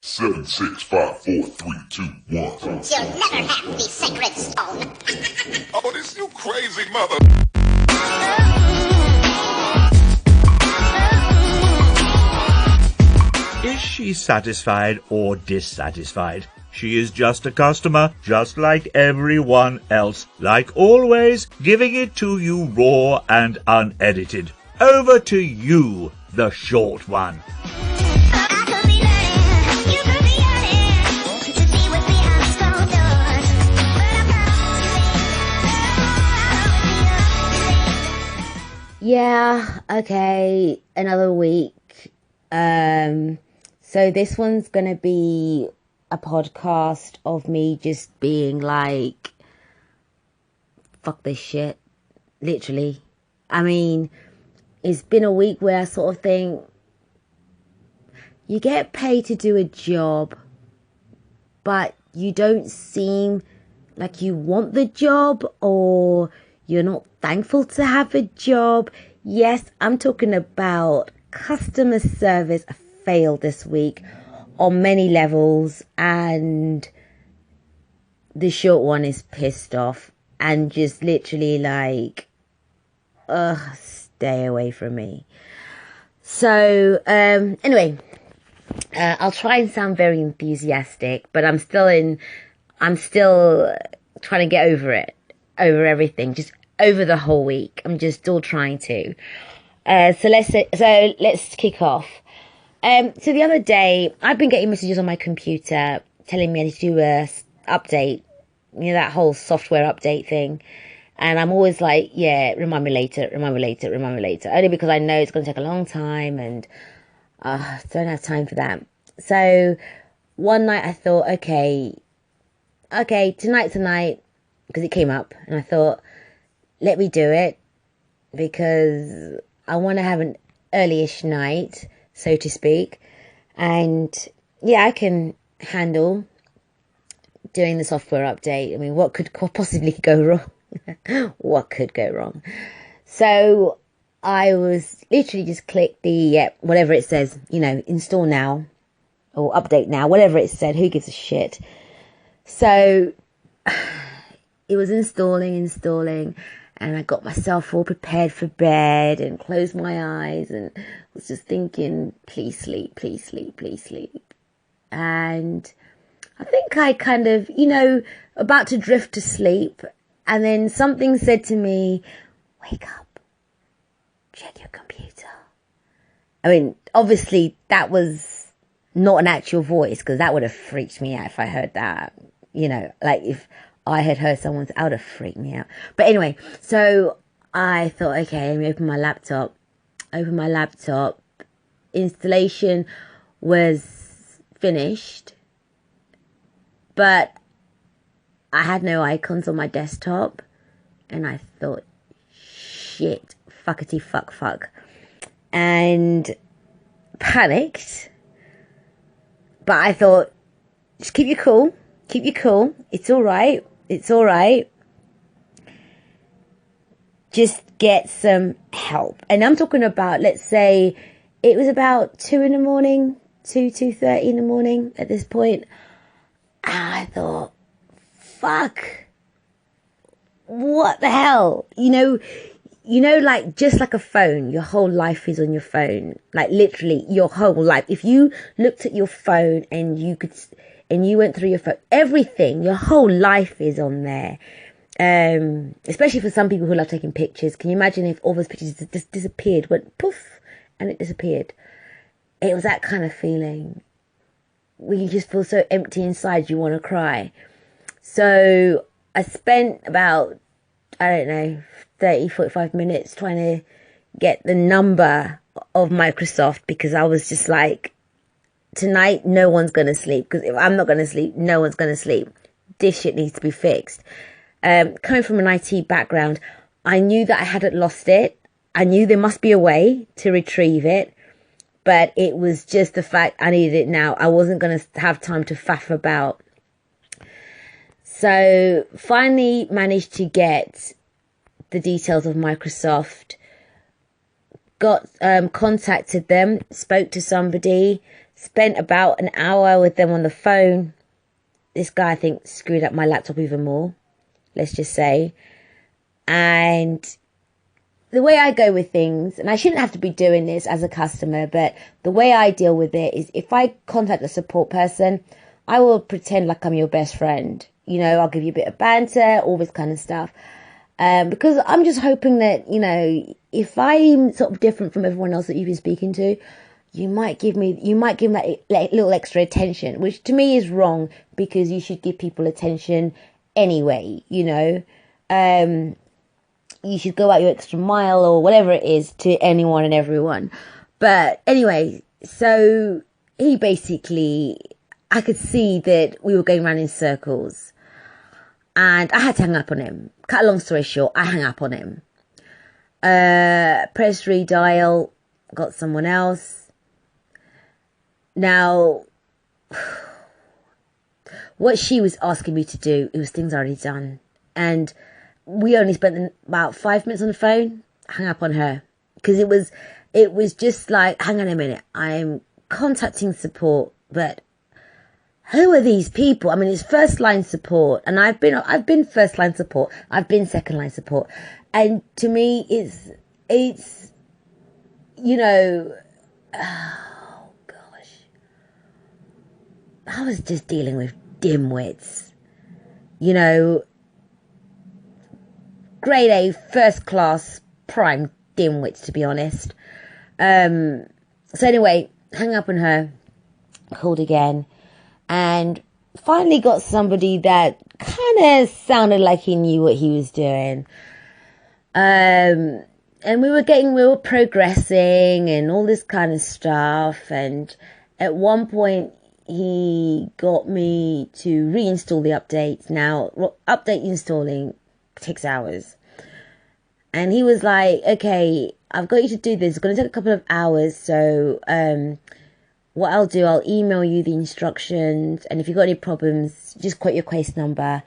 7, 6, 5, 4, 3, 2, 1. You'll never have the sacred stone. Oh, this you crazy mother. Is she satisfied or dissatisfied? She is just a customer, just like everyone else. Like always, giving it to you raw and unedited. Over to you, the short one. Yeah, okay, another week. So this one's gonna be a podcast of me just being like, fuck this shit, literally. I mean, it's been a week where I sort of think, you get paid to do a job, but you don't seem like you want the job, or you're not thankful to have a job. Yes, I'm talking about customer service failed this week on many levels, and the short one is pissed off and just literally like, stay away from me. So anyway, I'll try and sound very enthusiastic, but I'm still trying to get over everything, just over the whole week. I'm just still trying to. So let's kick off. So the other day, I've been getting messages on my computer telling me I need to do a update, that whole software update thing. And I'm always like, yeah, remind me later. Only because I know it's going to take a long time and don't have time for that. So one night I thought, okay, tonight's the night, because it came up, and I thought, let me do it, because I want to have an early-ish night, so to speak. And yeah, I can handle doing the software update. I mean, what could possibly go wrong? What could go wrong? So I was literally just click the, whatever it says, install now or update now, whatever it said, who gives a shit? So it was installing, and I got myself all prepared for bed and closed my eyes and was just thinking, please sleep. And I think I kind of, about to drift to sleep, and then something said to me, wake up, check your computer. I mean, obviously that was not an actual voice, because that would have freaked me out if I heard that, like if I had heard someone's, that would have freaked me out. But anyway, so I thought, okay, let me open my laptop. Installation was finished, but I had no icons on my desktop, and I thought, shit, fuckity fuck, and panicked. But I thought, just keep you cool. It's all right. Just get some help. And I'm talking about, let's say it was about 2:30 in the morning at this point. And I thought, fuck, what the hell? Like, just like a phone, your whole life is on your phone. Like, literally, your whole life. If you looked at your phone and you went through your phone, everything, your whole life is on there. Especially for some people who love taking pictures. Can you imagine if all those pictures just disappeared, went poof, and it disappeared? It was that kind of feeling where you just feel so empty inside, you want to cry. So I spent about, 30, 45 minutes trying to get the number of Microsoft, because I was just like, tonight, no one's going to sleep, because if I'm not going to sleep, no one's going to sleep. This shit needs to be fixed. Coming from an IT background, I knew that I hadn't lost it. I knew there must be a way to retrieve it, but it was just the fact I needed it now. I wasn't going to have time to faff about. So finally managed to get the details of Microsoft, contacted them, spoke to somebody, Spent about an hour with them on the phone. This guy, I think, screwed up my laptop even more, let's just say. And the way I go with things, and I shouldn't have to be doing this as a customer, but the way I deal with it is if I contact a support person, I will pretend like I'm your best friend. You know, I'll give you a bit of banter, all this kind of stuff. Because I'm just hoping that, you know, if I'm sort of different from everyone else that you've been speaking to, you might give that little extra attention, which to me is wrong, because you should give people attention anyway, you know. You should go out your extra mile or whatever it is to anyone and everyone. But anyway, so he basically, I could see that we were going around in circles, and I had to hang up on him. Cut a long story short, I hung up on him. Press redial, got someone else. Now, what she was asking me to do, it was things already done. And we only spent about 5 minutes on the phone. Hung up on her. Because it was just like, hang on a minute, I'm contacting support, but who are these people? I mean, it's first line support, and I've been first line support, I've been second line support. And to me, it's, you know, I was just dealing with dimwits, you know, grade A, first class, prime dimwits, to be honest. So anyway, hung up on her, called again, and finally got somebody that kind of sounded like he knew what he was doing. And we were progressing and all this kind of stuff. And at one point, he got me to reinstall the updates. Now, update installing takes hours. And he was like, okay, I've got you to do this. It's going to take a couple of hours. So what I'll do, I'll email you the instructions. And if you've got any problems, just quote your case number.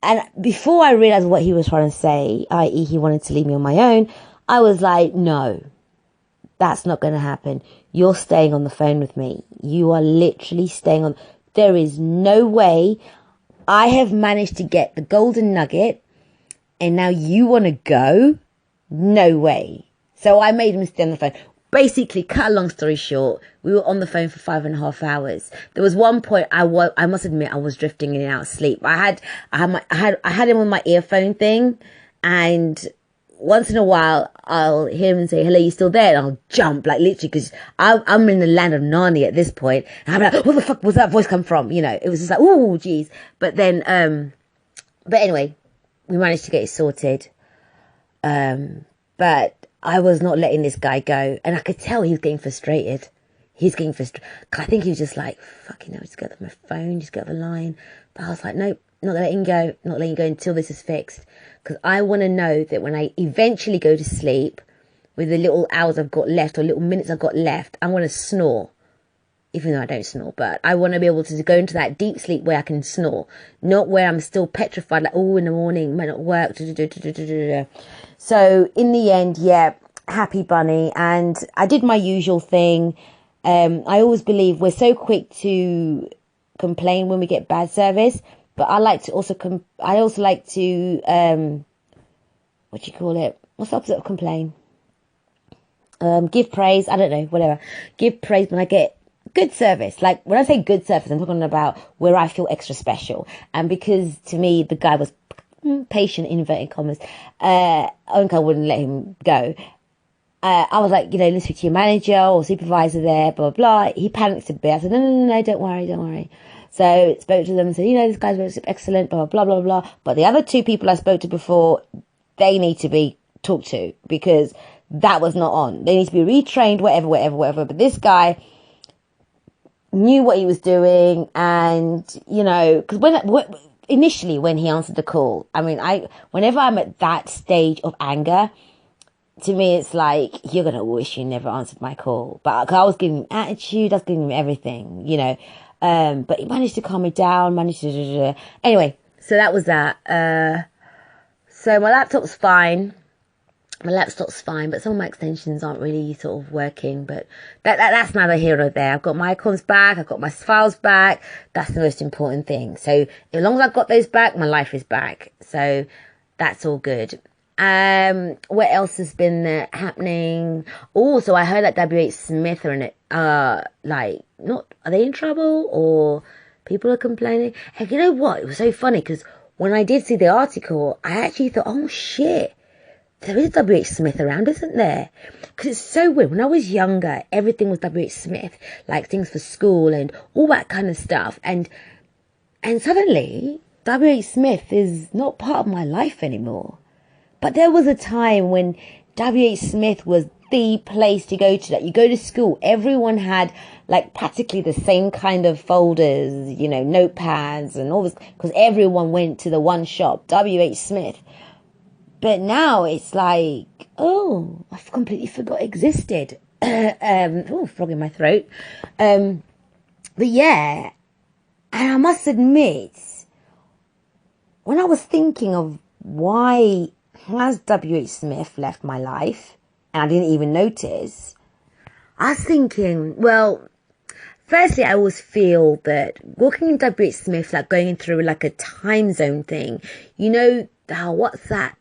And before I realised what he was trying to say, i.e. he wanted to leave me on my own, I was like, no, that's not going to happen. You're staying on the phone with me. You are literally staying on. There is no way. I have managed to get the golden nugget, and now you want to go? No way. So I made him stay on the phone. Basically, cut a long story short, we were on the phone for 5.5 hours. There was one point I must admit I was drifting in and out of sleep. I had him on my earphone thing, and once in a while, I'll hear him say, hello, you still there? And I'll jump, like literally, because I'm in the land of Narnia at this point. And I'm like, where the fuck was that voice come from? You know, it was just like, ooh, geez. But then, but anyway, we managed to get it sorted. But I was not letting this guy go. And I could tell he was getting frustrated. I think he was just like, fucking hell, just get off my phone, just get off the line. But I was like, nope, not letting go until this is fixed. Because I want to know that when I eventually go to sleep, with the little hours I've got left or little minutes I've got left, I'm going to snore. Even though I don't snore, but I want to be able to go into that deep sleep where I can snore. Not where I'm still petrified, like, oh, in the morning, might not work. So in the end, yeah, happy bunny. And I did my usual thing. I always believe we're so quick to complain when we get bad service. But I like to also, what do you call it? What's the opposite of complain? Give praise. I don't know, whatever. Give praise when I get good service. Like when I say good service, I'm talking about where I feel extra special. And because to me, the guy was patient, in inverted commas, Uncle wouldn't let him go. I was like, let's speak to your manager or supervisor there, blah, blah, blah. He panicked a bit. I said, no, don't worry. So spoke to them and said, this guy's very excellent, blah, blah, blah, blah. But the other two people I spoke to before, they need to be talked to because that was not on. They need to be retrained, whatever. But this guy knew what he was doing. And, because initially when he answered the call, whenever I'm at that stage of anger, to me, it's like, you're going to wish you never answered my call. But I was giving him attitude, I was giving him everything, but he managed to calm me down, Anyway, so that was that. So my laptop's fine. My laptop's fine, but some of my extensions aren't really sort of working. But that's neither here nor there. I've got my icons back. I've got my files back. That's the most important thing. So as long as I've got those back, my life is back. So that's all good. What else has been happening? Also, I heard that WH Smith are in it. Not are they in trouble or people are complaining? Hey, you know what? It was so funny because when I did see the article, I actually thought, oh shit. There is a WH Smith around, isn't there? Because it's so weird. When I was younger, everything was WH Smith, like things for school and all that kind of stuff. And suddenly, WH Smith is not part of my life anymore. But there was a time when WH Smith was the place to go to. That you go to school, everyone had like practically the same kind of folders, notepads and all this, because everyone went to the one shop, WH Smith. But now it's like, oh, I've completely forgot it existed. Frog in my throat. But yeah, and I must admit, when I was thinking of why has WH Smith left my life, and I didn't even notice, I was thinking, well, firstly, I always feel that walking in WH Smith, like going through like a time zone thing, what's that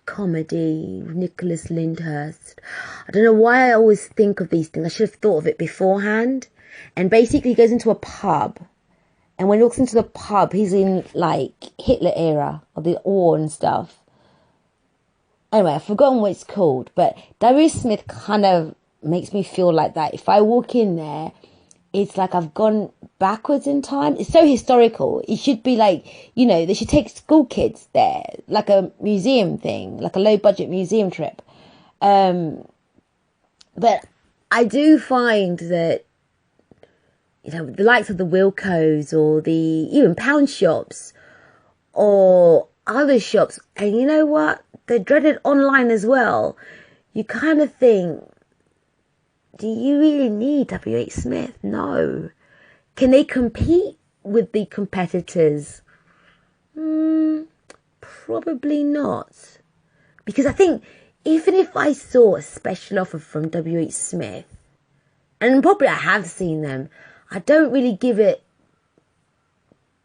comedy, Nicholas Lyndhurst? I don't know why I always think of these things. I should have thought of it beforehand. And basically he goes into a pub, and when he walks into the pub, he's in like Hitler era of the war and stuff. Anyway, I've forgotten what it's called, but W. Smith kind of makes me feel like that. If I walk in there, it's like I've gone backwards in time. It's so historical. It should be like, they should take school kids there, like a museum thing, like a low budget museum trip. But I do find that, the likes of the Wilcos or the even pound shops or other shops, and you know what? They're dreaded online as well. You kind of think, do you really need WH Smith? No. Can they compete with the competitors? Probably not. Because I think even if I saw a special offer from WH Smith, and probably I have seen them, I don't really give it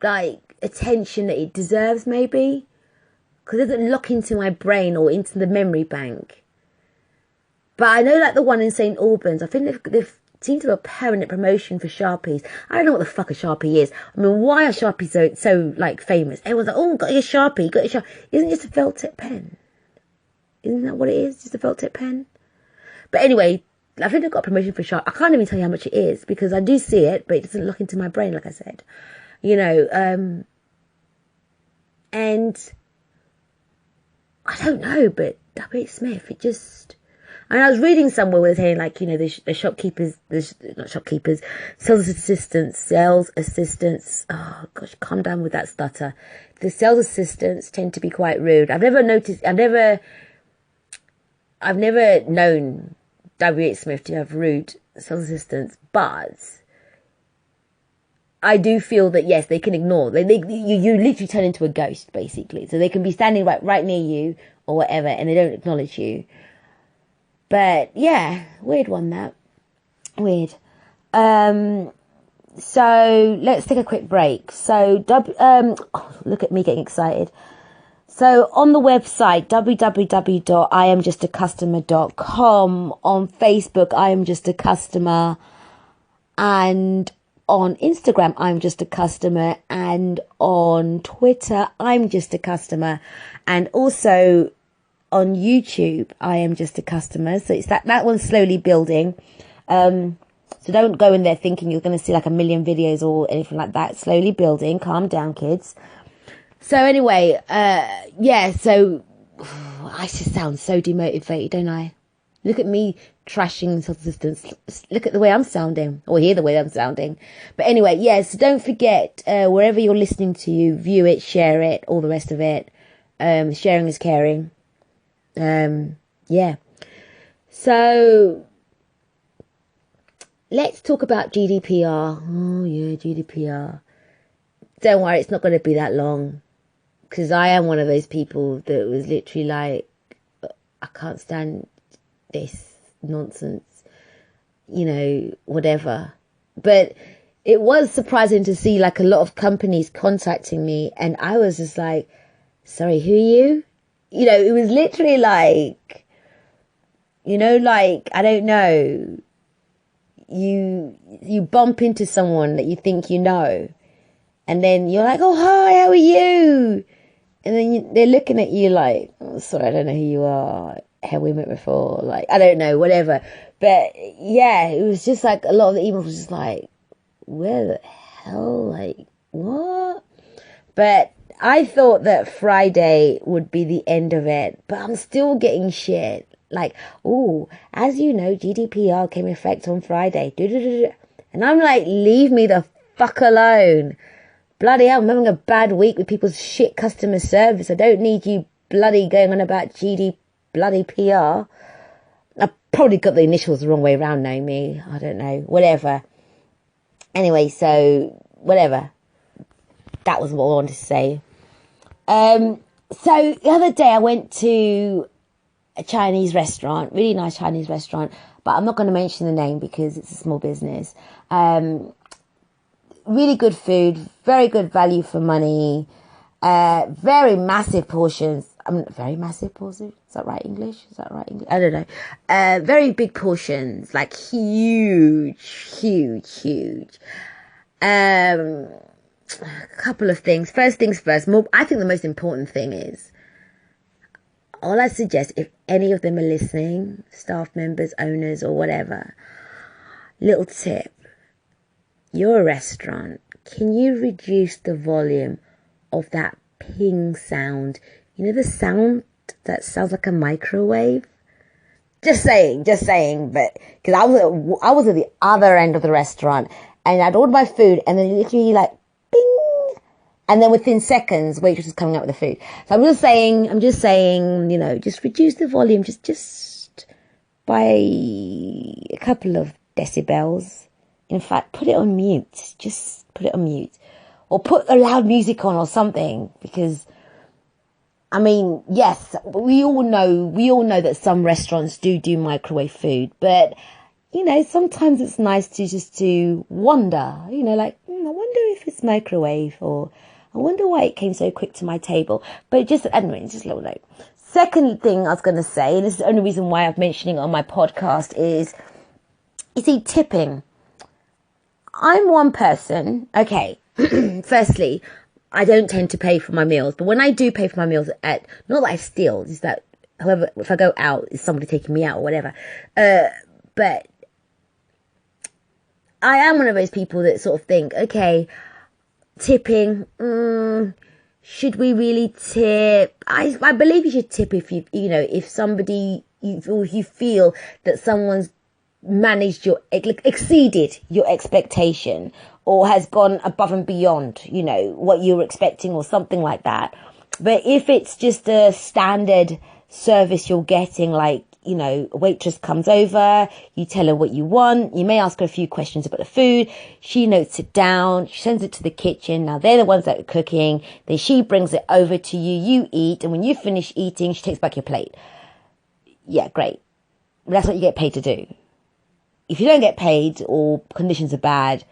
like attention that it deserves, maybe. Because it doesn't lock into my brain or into the memory bank. But I know like the one in St. Albans, I think they've seemed to have a permanent promotion for Sharpies. I don't know what the fuck a Sharpie is. I mean, why are Sharpies so like famous? Everyone's like, oh, got your Sharpie, got your Sharpie. Isn't it just a felt tip pen? Isn't that what it is? Just a felt tip pen? But anyway, I think they've got a promotion for Sharp. I can't even tell you how much it is because I do see it, but it doesn't lock into my brain, like I said. And I don't know, but W.H. Smith, it just... And I was reading somewhere where they're saying, like, the shopkeepers, not shopkeepers, sales assistants, oh gosh, calm down with that stutter. The sales assistants tend to be quite rude. I've never known W.H. Smith to have rude sales assistants, but I do feel that, yes, they can ignore. You literally turn into a ghost, basically. So they can be standing right near you or whatever, and they don't acknowledge you. But, yeah, weird one, that. Weird. So, let's take a quick break. So, look at me getting excited. So, on the website, www.iamjustacustomer.com, on Facebook, I am just a customer, and on Instagram, I'm just a customer, and on Twitter, I'm just a customer, and also on YouTube, I am just a customer. So it's that one's slowly building. So don't go in there thinking you're going to see like a million videos or anything like that. Slowly building. Calm down, kids. So anyway, so I just sound so demotivated, don't I? Look at me trashing subsistence. Look at the way I'm sounding, or hear the way I'm sounding. But anyway, so don't forget, wherever you're listening to, view it, share it, all the rest of it. Sharing is caring. So let's talk about GDPR. Oh yeah, GDPR. Don't worry, it's not going to be that long, because I am one of those people that was literally like, I can't stand this nonsense, whatever. But it was surprising to see like a lot of companies contacting me, and I was just like, sorry, who are you? It was literally like, like, I don't know, you bump into someone that you think you know, and then you're like, oh, hi, how are you? And then they're looking at you like, oh, sorry, I don't know who you are. Have we met before? Like, I don't know, whatever. But yeah, it was just like a lot of the emails was just like, where the hell? Like, what? But I thought that Friday would be the end of it, but I'm still getting shit. Like, oh, as you know, GDPR came into effect on Friday. And I'm like, leave me the fuck alone. Bloody hell, I'm having a bad week with people's shit customer service. I don't need you bloody going on about bloody PR. I probably got the initials the wrong way around, knowing me. I don't know. Whatever. Anyway, so, whatever. That was what I wanted to say. So, the other day I went to a Chinese restaurant, really nice Chinese restaurant, but I'm not going to mention the name because it's a small business. Really good food, very good value for money, very massive portions. Very massive portions? Is that right English? I don't know. Very big portions, like huge. A couple of things. First things first, I think the most important thing is, all I suggest, if any of them are listening, staff members, owners, or whatever, little tip. You're a restaurant. Can you reduce the volume of that ping sound? The sound that sounds like a microwave? Just saying, but because I was at the other end of the restaurant and I'd ordered my food and then literally like bing, and then within seconds waitress was coming out with the food. So I'm just saying, just reduce the volume just by a couple of decibels. In fact, put it on mute. Just put it on mute. Or put a loud music on or something. Because, yes, we all know that some restaurants do microwave food. But, sometimes it's nice to wonder. I wonder if it's microwave, or I wonder why it came so quick to my table. But just a little note. Second thing I was going to say, and this is the only reason why I'm mentioning it on my podcast, is, you see, tipping. I'm one person, okay, firstly, I don't tend to pay for my meals, but when I do pay for my meals not that I steal, is that, however, if I go out, is somebody taking me out or whatever, but I am one of those people that sort of think, okay, tipping, should we really tip? I believe you should tip if if somebody, you feel that someone's exceeded your expectation or has gone above and beyond, what you were expecting or something like that. But if it's just a standard service you're getting, like, a waitress comes over, you tell her what you want, you may ask her a few questions about the food, she notes it down, she sends it to the kitchen, now they're the ones that are cooking, then she brings it over to you, you eat, and when you finish eating, she takes back your plate. Yeah, great. That's what you get paid to do. If you don't get paid or conditions are bad,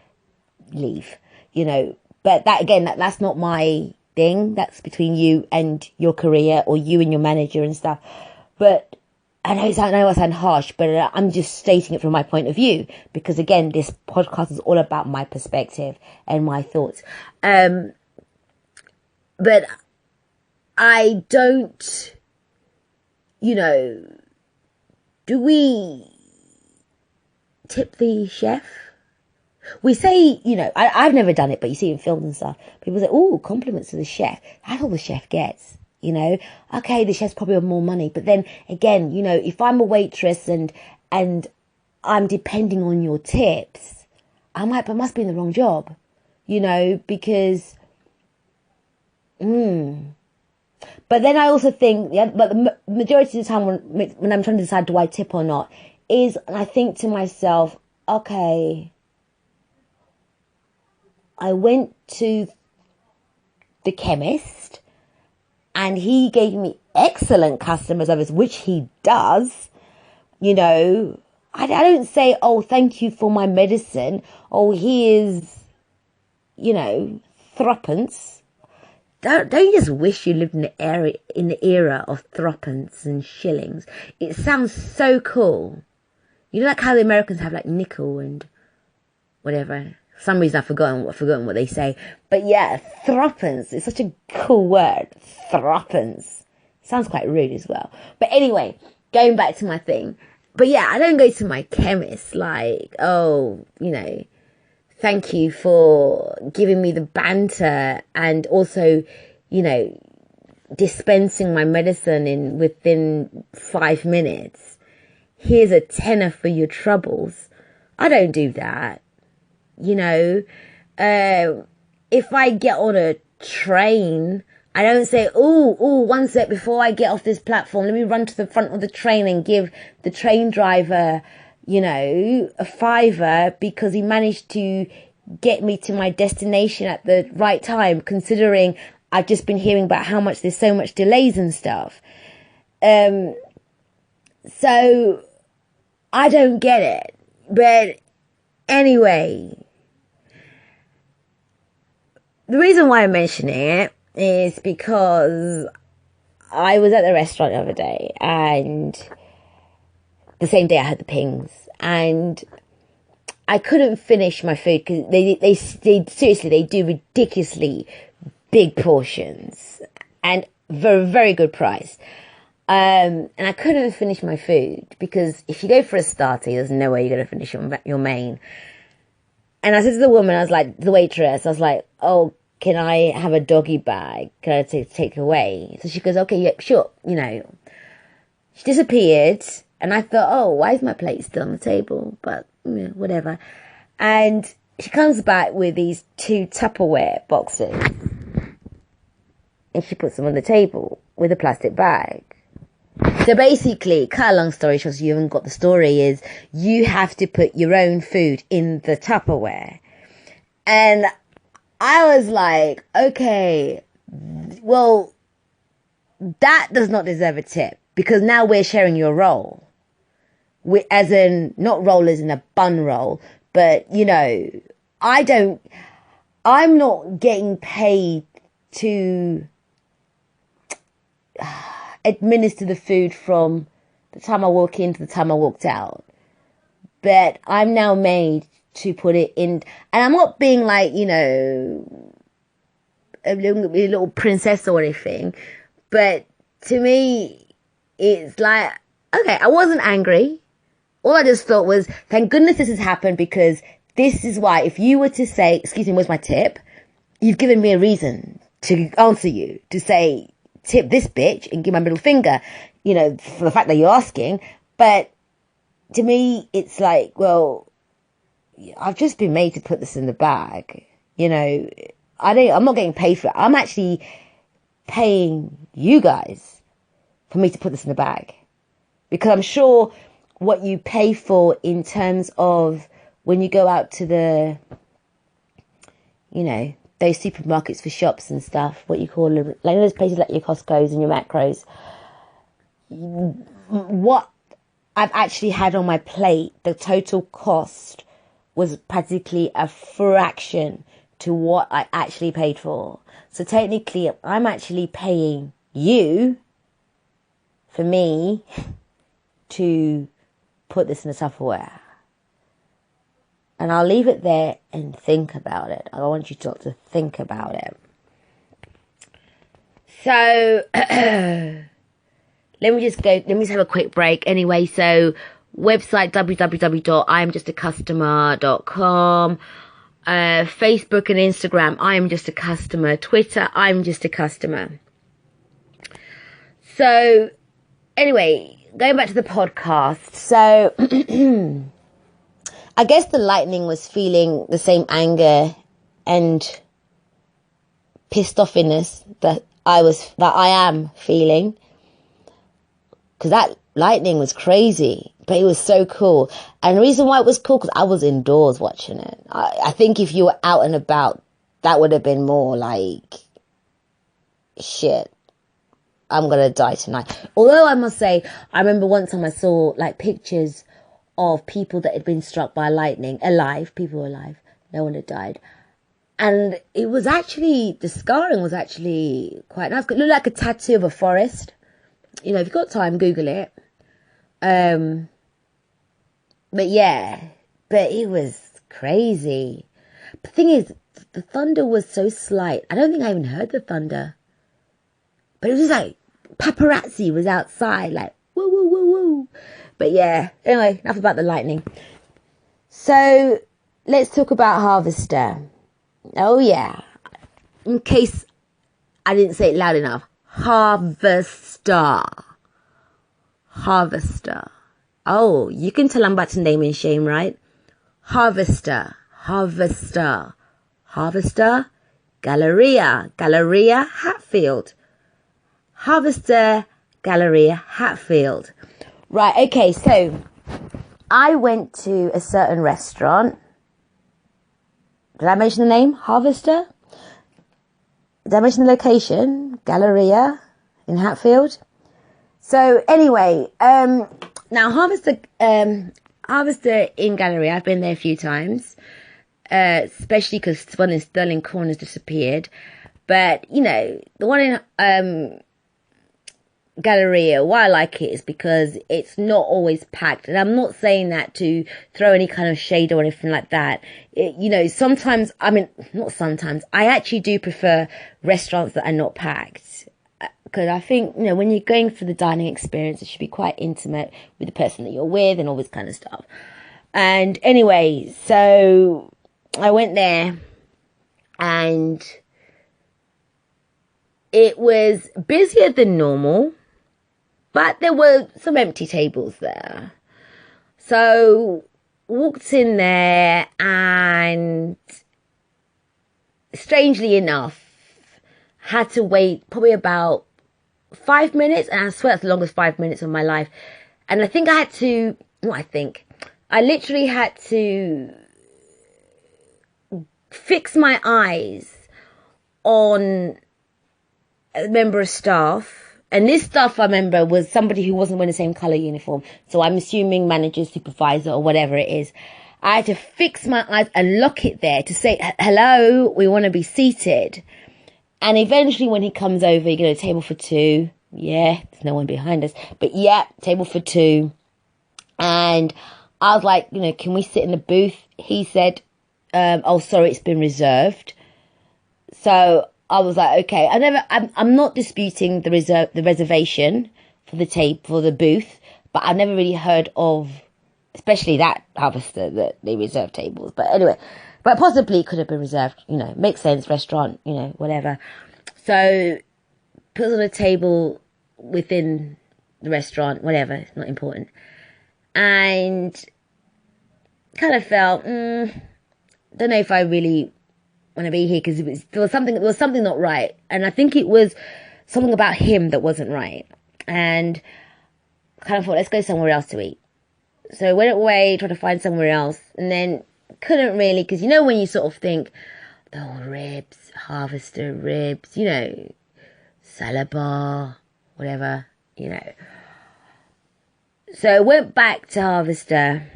leave, but that, again, that's not my thing. That's between you and your career, or you and your manager and stuff. But I know I sound harsh, but I'm just stating it from my point of view, because again, this podcast is all about my perspective and my thoughts. But I don't, do we tip the chef? We say, I've never done it, but you see in films and stuff, people say, oh, compliments to the chef. That's all the chef gets, Okay, the chef's probably on more money. But then again, if I'm a waitress and I'm depending on your tips, I must be in the wrong job, because, But then I also think, but the majority of the time when I'm trying to decide do I tip or not, is, and I think to myself, okay, I went to the chemist And he gave me excellent customer service, which he does. You know, I don't say, oh, thank you for my medicine. Oh, here's, you know, threepence. Don't you just wish you lived in the era of threepence and shillings? It sounds so cool. You know, like how the Americans have like nickel and whatever. For some reason I've forgotten what they say. But yeah, threepence is such a cool word. Threepence. Sounds quite rude as well. But anyway, going back to my thing. But yeah, I don't go to my chemist like, oh, you know, thank you for giving me the banter and also, you know, dispensing my medicine within 5 minutes. Here's a tenner for your troubles. I don't do that. You know, if I get on a train, I don't say, oh, one sec, before I get off this platform, let me run to the front of the train and give the train driver, you know, a fiver because he managed to get me to my destination at the right time, considering I've just been hearing about how much there's so much delays and stuff. So I don't get it. But anyway, the reason why I'm mentioning it is because I was at the restaurant the other day, and the same day I had the pings, and I couldn't finish my food because they seriously, they do ridiculously big portions and very, very good price. And I couldn't finish my food because if you go for a starter, there's no way you're going to finish your main. And I said to the woman, I was like, the waitress, I was like, oh, can I have a doggy bag? Can I take away? So she goes, okay, yeah, sure. You know, she disappeared, and I thought, oh, why is my plate still on the table? But you know, whatever. And she comes back with these 2 Tupperware boxes, and she puts them on the table with a plastic bag. So basically, cut a long story short, so you haven't got the story, is you have to put your own food in the Tupperware. And I was like, okay, well, that does not deserve a tip because now we're sharing your roll. As in, not roll as in a bun roll, but, you know, I'm not getting paid to administer the food from the time I walk in to the time I walked out. But I'm now made to put it in, and I'm not being like, you know, a little princess or anything, but to me, it's like, okay, I wasn't angry. All I just thought was, thank goodness this has happened, because this is why, if you were to say, excuse me, where's my tip? You've given me a reason to answer you, to say, tip this bitch and give my middle finger, you know, for the fact that you're asking. But to me, it's like, well, I've just been made to put this in the bag. You know, I'm not getting paid for it. I'm actually paying you guys for me to put this in the bag. Because I'm sure what you pay for in terms of when you go out to the, you know, those supermarkets for shops and stuff, what you call them, like those places like your Costco's and your Macros, what I've actually had on my plate, the total cost was practically a fraction to what I actually paid for. So technically, I'm actually paying you for me to put this in the Tupperware. And I'll leave it there and think about it. I want you to think about it. So, let me just have a quick break. Anyway, so website www.imjustacustomer.com, Facebook and Instagram, I am just a customer, Twitter, I'm just a customer. So anyway, going back to the podcast. So I guess the lightning was feeling the same anger and pissed offiness that I am feeling, because that lightning was crazy, but it was so cool. And the reason why it was cool, because I was indoors watching it. I think if you were out and about, that would have been more like, shit, I'm going to die tonight. Although I must say, I remember one time I saw like pictures of people that had been struck by lightning, people were alive. No one had died. And it was actually, the scarring was actually quite nice. It looked like a tattoo of a forest. You know, if you've got time, Google it. But yeah, but it was crazy. The thing is, the thunder was so slight. I don't think I even heard the thunder. But it was just like, paparazzi was outside, like, woo, woo, woo, woo. But yeah, anyway, enough about the lightning. So, let's talk about Harvester. Oh yeah, in case I didn't say it loud enough. Harvester. Harvester. Oh, you can tell I'm about to name and shame, right? Harvester. Harvester. Harvester. Galleria. Galleria Hatfield. Harvester. Galleria Hatfield. Right, okay, so I went to a certain restaurant. Did I mention the name? Harvester? Did I mention the location? Galleria in Hatfield. So anyway, now Harvester in Galleria, I've been there a few times, especially because one in Stirling Corners disappeared. But, you know, the one in Galleria, why I like it is because it's not always packed. And I'm not saying that to throw any kind of shade or anything like that. You know, sometimes, I mean, not sometimes, I actually do prefer restaurants that are not packed. Because I think, you know, when you're going for the dining experience, it should be quite intimate with the person that you're with and all this kind of stuff. And anyway, so I went there and it was busier than normal. But there were some empty tables there. So, walked in there and, strangely enough, had to wait probably about 5 minutes. And I swear that's the longest 5 minutes of my life. And I think I literally had to fix my eyes on a member of staff. And this stuff, I remember, was somebody who wasn't wearing the same colour uniform. So I'm assuming manager, supervisor, or whatever it is. I had to fix my eyes and lock it there to say, hello, we want to be seated. And eventually when he comes over, you get a table for two. Yeah, there's no one behind us. But yeah, table for two. And I was like, you know, can we sit in the booth? He said, oh, sorry, it's been reserved. So I was like, okay, I'm not disputing the reservation for the booth, but I've never really heard of, especially that Harvester, that they reserve tables. But anyway, but possibly it could have been reserved, you know, makes sense, restaurant, you know, whatever. So, put on a table within the restaurant, whatever, it's not important. And kind of felt, don't know if I really want to be here, because there was something not right, and I think it was something about him that wasn't right, and kind of thought, let's go somewhere else to eat. So I went away, tried to find somewhere else, and then couldn't really, because you know when you sort of think, oh, ribs, Harvester ribs, you know, salad bar, whatever, you know. So I went back to Harvester,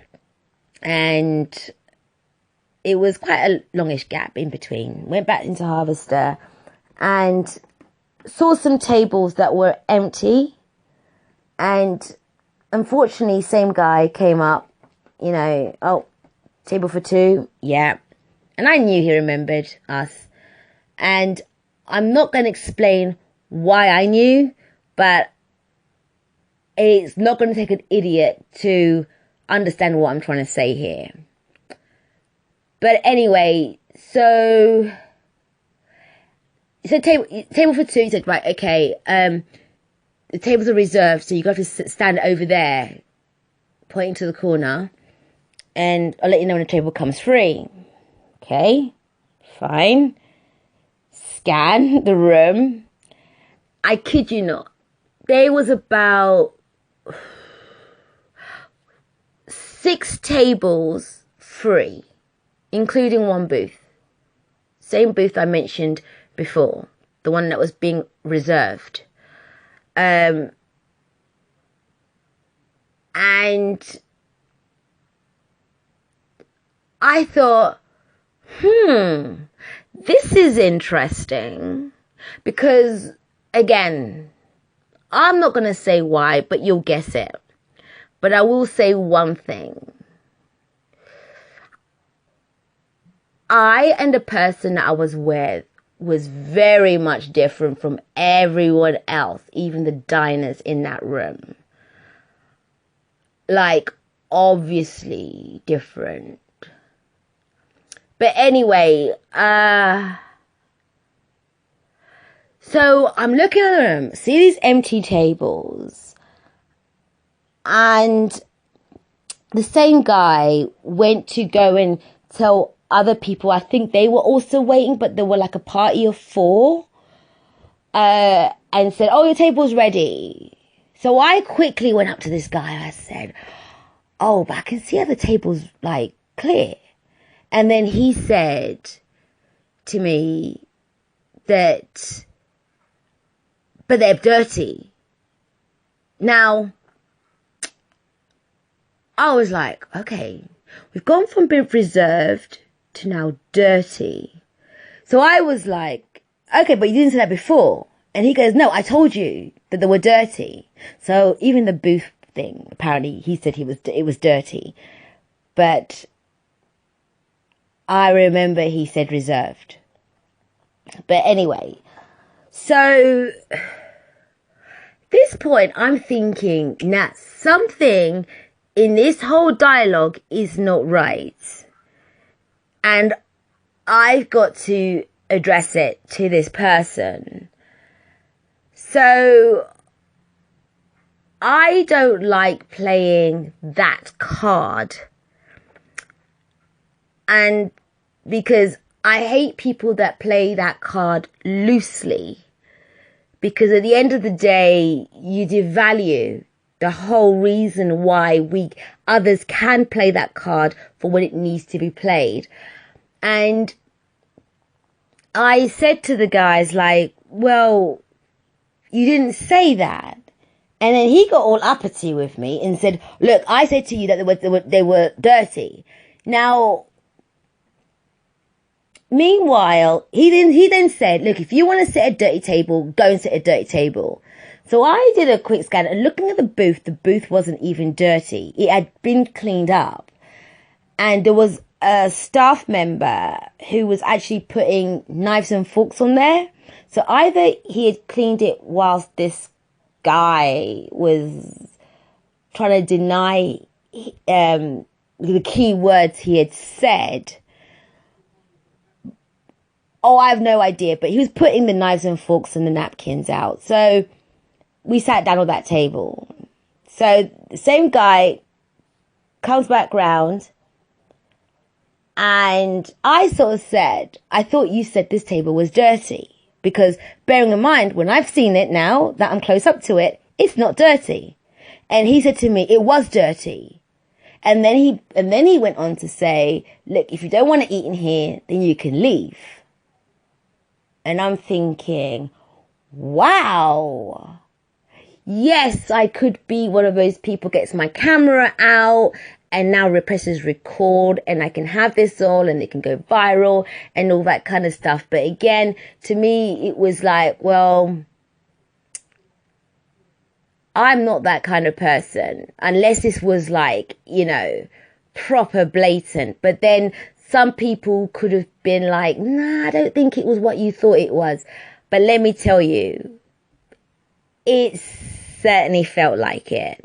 and it was quite a longish gap in between. Went back into Harvester and saw some tables that were empty. And unfortunately, same guy came up, you know, oh, table for two, yeah. And I knew he remembered us. And I'm not going to explain why I knew, but it's not going to take an idiot to understand what I'm trying to say here. But anyway, so table for two. He said, right, okay, the tables are reserved, so you got to stand over there, pointing to the corner, and I'll let you know when the table comes free. Okay, fine. Scan the room. I kid you not, there was about 6 tables free, including one booth. Same booth I mentioned before, the one that was being reserved. And I thought, this is interesting, because, again, I'm not going to say why, but you'll guess it. But I will say one thing. I and the person that I was with was very much different from everyone else, even the diners in that room. Like, obviously different. But anyway, so I'm looking at them, see these empty tables, and the same guy went to go and tell other people, I think they were also waiting, but there were like a party of 4, and said, oh, your table's ready. So I quickly went up to this guy and I said, oh, but I can see how the table's like clear. And then he said to me that, but they're dirty. Now, I was like, okay, we've gone from being reserved to now dirty. So I was like, okay, but you didn't say that before. And he goes, no, I told you that they were dirty. So even the booth thing, apparently he said it was dirty. But I remember he said reserved. But anyway, so this point I'm thinking, Nat, something in this whole dialogue is not right. And I've got to address it to this person. So I don't like playing that card. And because I hate people that play that card loosely. Because at the end of the day, you devalue the whole reason why others can play that card for when it needs to be played. And I said to the guys, like, well, you didn't say that. And then he got all uppity with me and said, look, I said to you that they were dirty. Now, meanwhile, he then said, look, if you want to sit at a dirty table, go and sit at a dirty table. So I did a quick scan, and looking at the booth wasn't even dirty. It had been cleaned up. And there was a staff member who was actually putting knives and forks on there. So either he had cleaned it whilst this guy was trying to deny the key words he had said. Oh, I have no idea. But he was putting the knives and forks and the napkins out. So we sat down on that table. So the same guy comes back round. And I sort of said, I thought you said this table was dirty. Because bearing in mind, when I've seen it now that I'm close up to it, it's not dirty. And he said to me, it was dirty. And then he went on to say, look, if you don't want to eat in here, then you can leave. And I'm thinking, wow. Yes, I could be one of those people gets my camera out and now presses record and I can have this all and it can go viral and all that kind of stuff. But again, to me, it was like, well, I'm not that kind of person unless this was like, proper blatant. But then some people could have been like, nah, I don't think it was what you thought it was. But let me tell you, it certainly felt like it.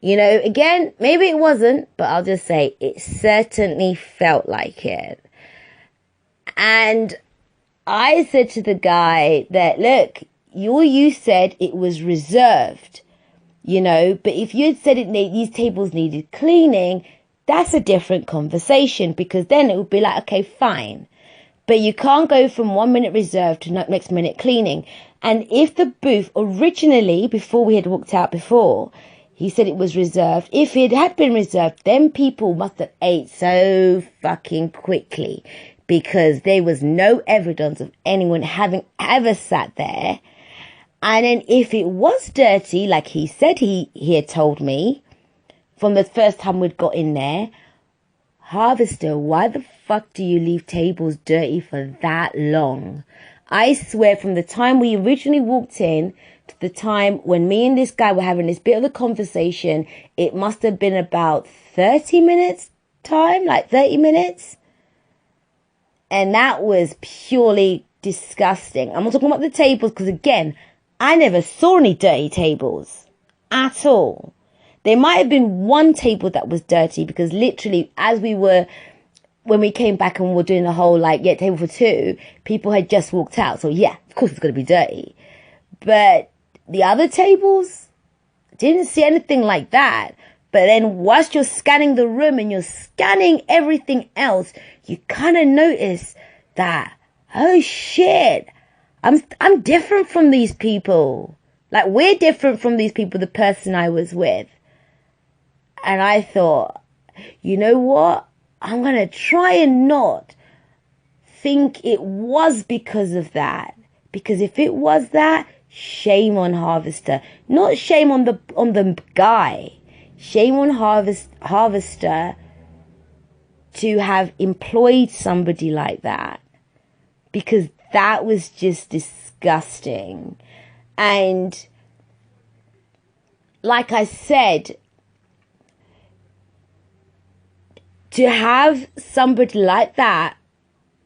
Again, maybe it wasn't, but I'll just say it certainly felt like it. And I said to the guy that, look, you said it was reserved, but if you had said these tables needed cleaning, that's a different conversation, because then it would be like, okay, fine. But you can't go from 1 minute reserved to next minute cleaning. And if the booth originally, before we had walked out before, he said it was reserved. If it had been reserved, then people must have ate so fucking quickly, because there was no evidence of anyone having ever sat there And then if it was dirty, like he said he had told me from the first time we'd got in there, Harvester, why the fuck do you leave tables dirty for that long? I swear, from the time we originally walked in to the time when me and this guy were having this bit of a conversation, it must have been about 30 minutes time, like 30 minutes. And that was purely disgusting. I'm not talking about the tables because, again, I never saw any dirty tables at all. There might have been one table that was dirty because literally when we came back and we were doing the whole table for two, people had just walked out. So yeah, of course it's going to be dirty. But the other tables, didn't see anything like that. But then whilst you're scanning the room and you're scanning everything else, you kind of notice that, oh shit, I'm different from these people. Like, we're different from these people, the person I was with. And I thought, you know what? I'm going to try and not think it was because of that. Because if it was that, shame on Harvester. Not shame on the guy. Shame on Harvester to have employed somebody like that. Because that was just disgusting. And like I said, to have somebody like that,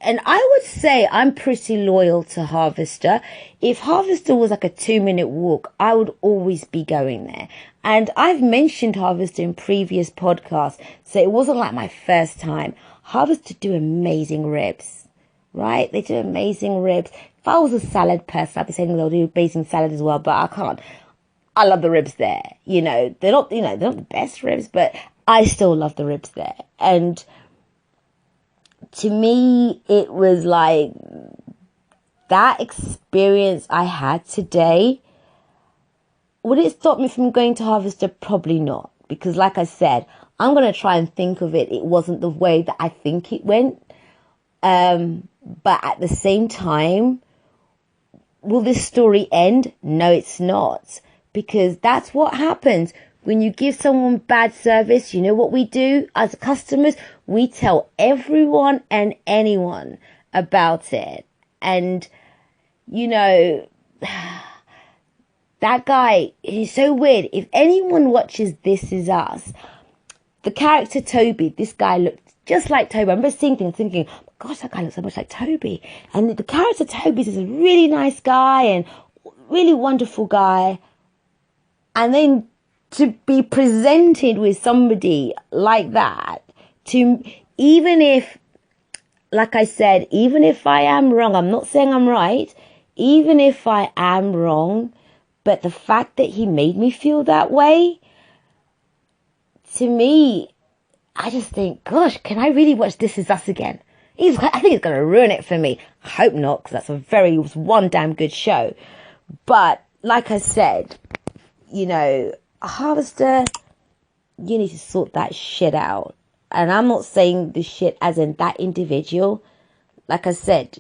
and I would say I'm pretty loyal to Harvester. If Harvester was like a 2-minute walk, I would always be going there. And I've mentioned Harvester in previous podcasts, so it wasn't like my first time. Harvester do amazing ribs, right? They do amazing ribs. If I was a salad person, I'd be saying they'll do amazing salad as well, but I can't. I love the ribs there. They're not the best ribs, but I still love the ribs there. And to me, it was like that experience I had today. Would it stop me from going to Harvester? Probably not. Because like I said, I'm going to try and think of it. It wasn't the way that I think it went. But at the same time, will this story end? No, it's not. Because that's what happens. When you give someone bad service, you know what we do as customers? We tell everyone and anyone about it. And, that guy, he's so weird. If anyone watches This Is Us, the character Toby, this guy looked just like Toby. I remember seeing things thinking, oh gosh, that guy looks so much like Toby. And the character Toby is a really nice guy and really wonderful guy. And then to be presented with somebody like that, even if, like I said, even if I am wrong, I'm not saying I'm right, even if I am wrong, but the fact that he made me feel that way, to me, I just think, gosh, can I really watch This Is Us again? I think it's going to ruin it for me. I hope not, because it was one damn good show. But like I said, Harvester, you need to sort that shit out. And I'm not saying the shit as in that individual. Like I said,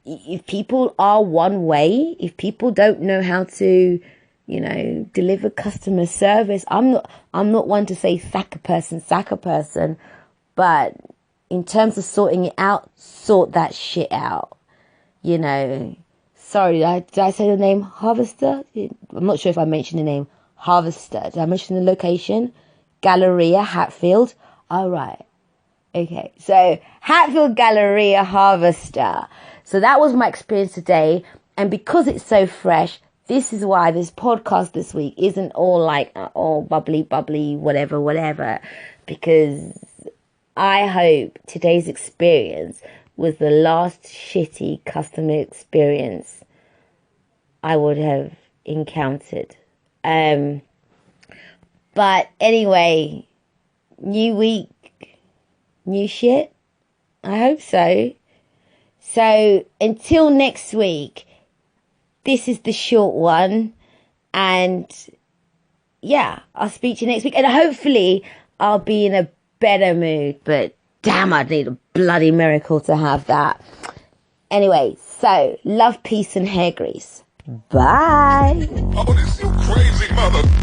if people are one way, if people don't know how to, deliver customer service, I'm not one to say sack a person, but in terms of sorting it out, sort that shit out. Sorry, did I say the name Harvester? I'm not sure if I mentioned the name Harvester. Did I mention the location? Galleria, Hatfield. All right. Okay, so Hatfield Galleria Harvester. So that was my experience today. And because it's so fresh, this is why this podcast this week isn't all like, all bubbly, whatever. Because I hope today's experience was the last shitty customer experience I would have encountered. But anyway, new week, new shit. I hope so. So until next week, this is the short one. And yeah, I'll speak to you next week. And hopefully I'll be in a better mood. But damn, I'd need a bloody miracle to have that. Anyway, so love, peace, and hair grease. Bye. Oh, this you crazy mother.